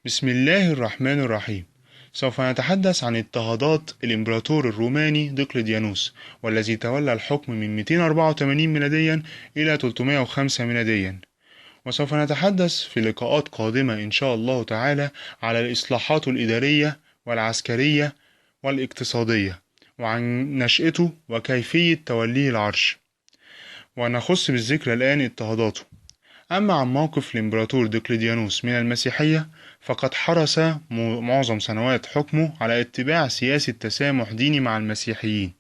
بسم الله الرحمن الرحيم. سوف نتحدث عن اضطهادات الإمبراطور الروماني دقلديانوس، والذي تولى الحكم من 284 ميلاديا إلى 305 ميلاديا. وسوف نتحدث في لقاءات قادمة إن شاء الله تعالى على الإصلاحات الإدارية والعسكرية والاقتصادية، وعن نشأته وكيفية توليه العرش، ونخص بالذكر الآن اضطهاداته. أما عن موقف الإمبراطور دقلديانوس من المسيحية، فقد حرص معظم سنوات حكمه على اتباع سياسة تسامح ديني مع المسيحيين،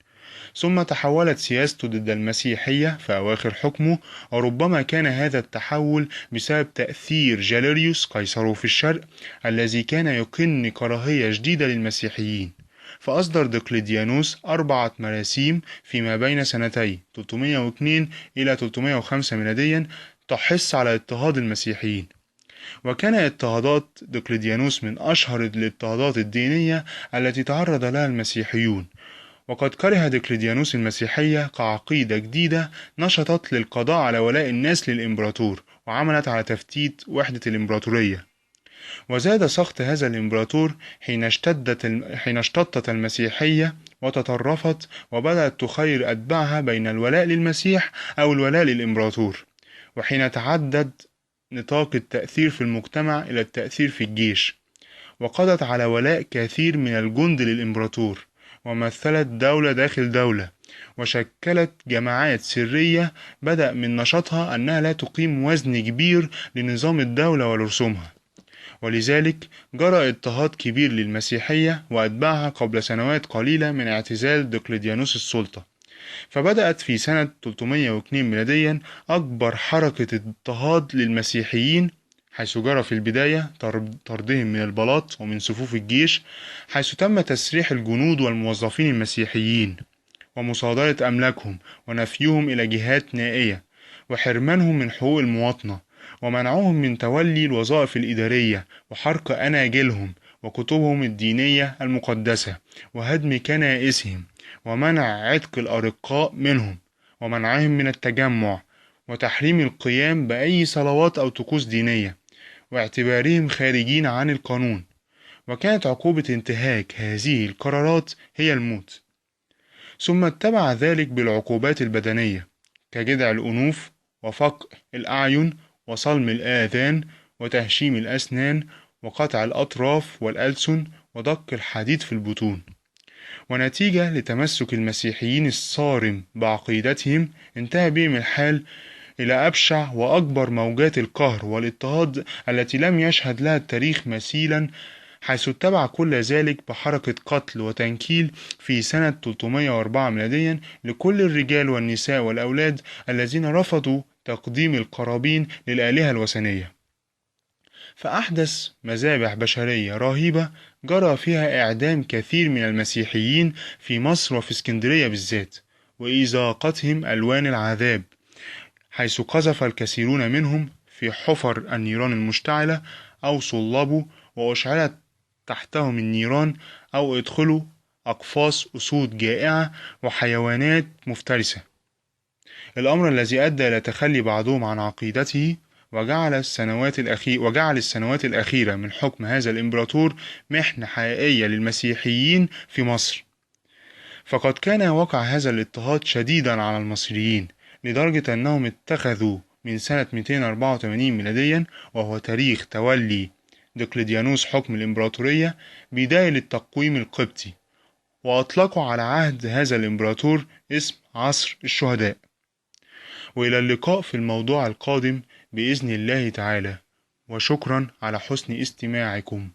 ثم تحولت سياسته ضد المسيحية في أواخر حكمه، وربما كان هذا التحول بسبب تأثير جاليريوس قيصره في الشرق، الذي كان يكن كراهية شديدة للمسيحيين. فأصدر دقلديانوس 4 مراسيم فيما بين سنتي 302 إلى 305 ميلاديا تحث على اضطهاد المسيحيين. وكان اضطهادات دقلديانوس من أشهر الاضطهادات الدينية التي تعرض لها المسيحيون، وقد كره دقلديانوس المسيحية كعقيدة جديدة نشطت للقضاء على ولاء الناس للإمبراطور، وعملت على تفتيت وحدة الإمبراطورية. وزاد سخط هذا الإمبراطور حين اشتدت المسيحية وتطرفت، وبدأت تخير أتباعها بين الولاء للمسيح أو الولاء للإمبراطور، وحين تعدد نطاق التأثير في المجتمع إلى التأثير في الجيش، وقضت على ولاء كثير من الجند للإمبراطور، ومثلت دولة داخل دولة، وشكلت جماعات سرية بدأ من نشاطها أنها لا تقيم وزن كبير لنظام الدولة ورسومها. ولذلك جرى اضطهاد كبير للمسيحية وأتباعها قبل سنوات قليلة من اعتزال دقلديانوس السلطة. فبدأت في سنة 302 ميلاديا أكبر حركة اضطهاد للمسيحيين، حيث جرى في البداية طردهم من البلاط ومن صفوف الجيش، حيث تم تسريح الجنود والموظفين المسيحيين، ومصادرة أملاكهم، ونفيهم إلى جهات نائية، وحرمانهم من حقوق المواطنة، ومنعهم من تولي الوظائف الإدارية، وحرق أناجيلهم وكتبهم الدينية المقدسة، وهدم كنائسهم، ومنع عتق الأرقاء منهم، ومنعهم من التجمع، وتحريم القيام بأي صلوات أو طقوس دينية، واعتبارهم خارجين عن القانون. وكانت عقوبة انتهاك هذه القرارات هي الموت. ثم اتبع ذلك بالعقوبات البدنية كجذع الأنوف، وفق الأعين، وصلم الآذان، وتهشيم الأسنان، وقطع الأطراف والألسن، ودق الحديد في البطون. ونتيجة لتمسك المسيحيين الصارم بعقيدتهم، انتهى بهم الحال إلى أبشع وأكبر موجات القهر والاضطهاد التي لم يشهد لها التاريخ مثيلا، حيث اتبع كل ذلك بحركة قتل وتنكيل في سنة 304 ميلاديا لكل الرجال والنساء والأولاد الذين رفضوا تقديم القرابين للآلهة الوثنية. فأحدث مذابح بشرية رهيبة جرى فيها إعدام كثير من المسيحيين في مصر وفي اسكندرية بالذات، وإذاقتهم ألوان العذاب، حيث قذف الكثيرون منهم في حفر النيران المشتعلة، أو صلبوا وأشعلت تحتهم النيران، أو ادخلوا أقفاص أسود جائعة وحيوانات مفترسة، الأمر الذي أدى إلى تخلي بعضهم عن عقيدته، وجعل السنوات الأخيرة من حكم هذا الإمبراطور محنة حقيقية للمسيحيين في مصر. فقد كان وقع هذا الاضطهاد شديدا على المصريين، لدرجة أنهم اتخذوا من سنة 284 ميلاديا، وهو تاريخ تولي دقلديانوس حكم الإمبراطورية، بداية للتقويم القبطي، وأطلقوا على عهد هذا الإمبراطور اسم عصر الشهداء. وإلى اللقاء في الموضوع القادم بإذن الله تعالى، وشكرا على حسن استماعكم.